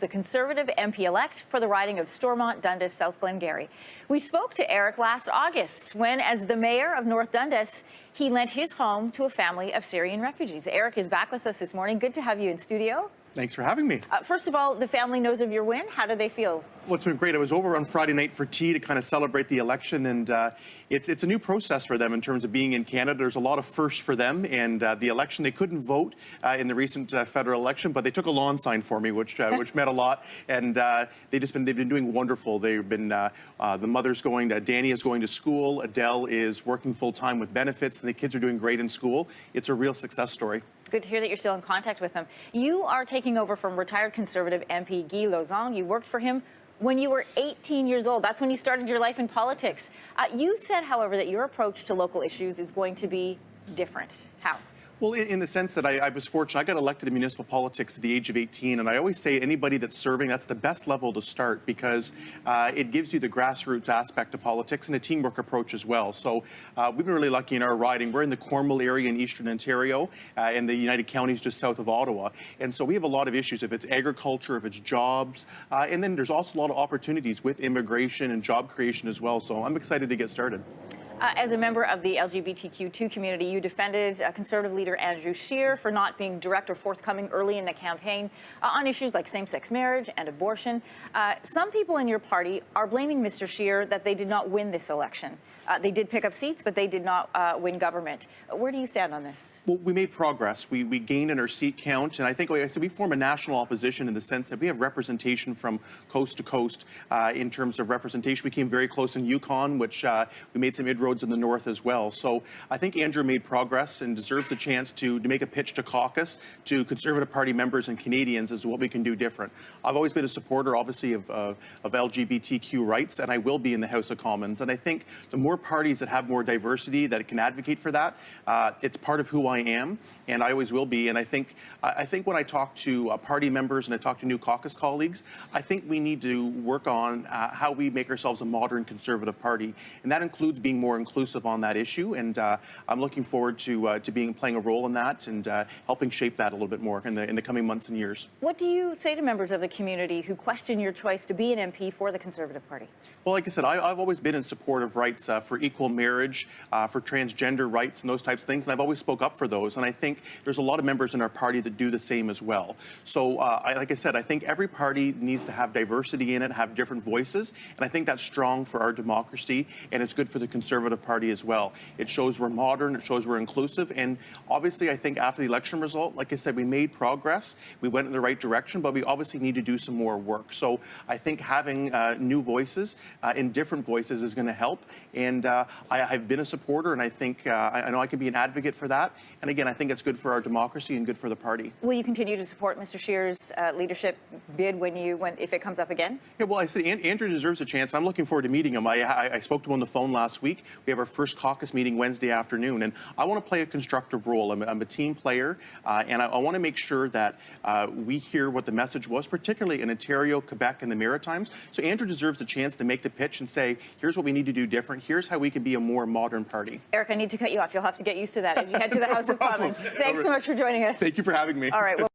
the Conservative MP-elect for the riding of Stormont, Dundas, South Glengarry. We spoke to Eric last August when, as the mayor of North Dundas, he lent his home to a family of Syrian refugees. Eric is back with us this morning. Good to have you in studio. Thanks for having me. First of all, the family knows of your win. How do they feel? Well, it's been great. I was over on Friday night for tea to kind of celebrate the election, and it's a new process for them in terms of being in Canada. There's a lot of firsts for them, and the election, they couldn't vote in the recent federal election, but they took a lawn sign for me, which meant a lot, and they've been doing wonderful. They've been the mother's going to, Danny is going to school, Adele is working full-time with benefits, and the kids are doing great in school. It's a real success story. Good to hear that you're still in contact with them. You are taking over from retired Conservative MP Guy Lozang. You worked for him when you were 18 years old. That's when you started your life in politics. You said, however, that your approach to local issues is going to be different. How? Well, in the sense that I was fortunate, I got elected in municipal politics at the age of 18, and I always say anybody that's serving, that's the best level to start because it gives you the grassroots aspect of politics and a teamwork approach as well. So we've been really lucky in our riding. We're in the Cornwall area in Eastern Ontario, and the United Counties just south of Ottawa. And so we have a lot of issues, if it's agriculture, if it's jobs, and then there's also a lot of opportunities with immigration and job creation as well. So I'm excited to get started. As a member of the LGBTQ2 community, you defended Conservative leader Andrew Scheer for not being direct or forthcoming early in the campaign on issues like same-sex marriage and abortion. Some people in your party are blaming Mr. Scheer that they did not win this election. They did pick up seats, but they did not win government. Where do you stand on this? Well, we made progress. We gained in our seat count, and I think, like I said, we form a national opposition in the sense that we have representation from coast to coast in terms of representation. We came very close in Yukon, which we made some inroads in the north as well. So I think Andrew made progress and deserves a chance to make a pitch to caucus, to Conservative Party members and Canadians as to what we can do different. I've always been a supporter, obviously, of LGBTQ rights, and I will be in the House of Commons. And I think the more parties that have more diversity that can advocate for that, it's part of who I am, and I always will be. And I think when I talk to party members and I talk to new caucus colleagues, I think we need to work on how we make ourselves a modern Conservative Party, and that includes being more inclusive on that issue. And I'm looking forward to playing a role in that and helping shape that a little bit more in the coming months and years. What do you say to members of the community who question your choice to be an MP for the Conservative Party? Well, like I said, I've always been in support of rights for equal marriage, for transgender rights and those types of things, and I've always spoke up for those. And I think there's a lot of members in our party that do the same as well. So, like I said, I think every party needs to have diversity in it, have different voices, and I think that's strong for our democracy, and it's good for the Conservative Party as well. It shows we're modern, it shows we're inclusive, and obviously I think after the election result, like I said, we made progress, we went in the right direction, but we obviously need to do some more work. So I think having new voices and different voices is going to help, and I've been a supporter, and I think I know I can be an advocate for that, and again, I think it's good for our democracy and good for the party. Will you continue to support Mr. Scheer's leadership bid if it comes up again? Yeah, well, I said Andrew deserves a chance. I'm looking forward to meeting him. I spoke to him on the phone last week. We have our first caucus meeting Wednesday afternoon, and I want to play a constructive role. I'm a team player, and I want to make sure that we hear what the message was, particularly in Ontario, Quebec, and the Maritimes. So Andrew deserves a chance to make the pitch and say, here's what we need to do different. Here's how we can be a more modern party. Eric, I need to cut you off. You'll have to get used to that as you head to the House of Commons. Thanks so much for joining us. Thank you for having me. All right. Well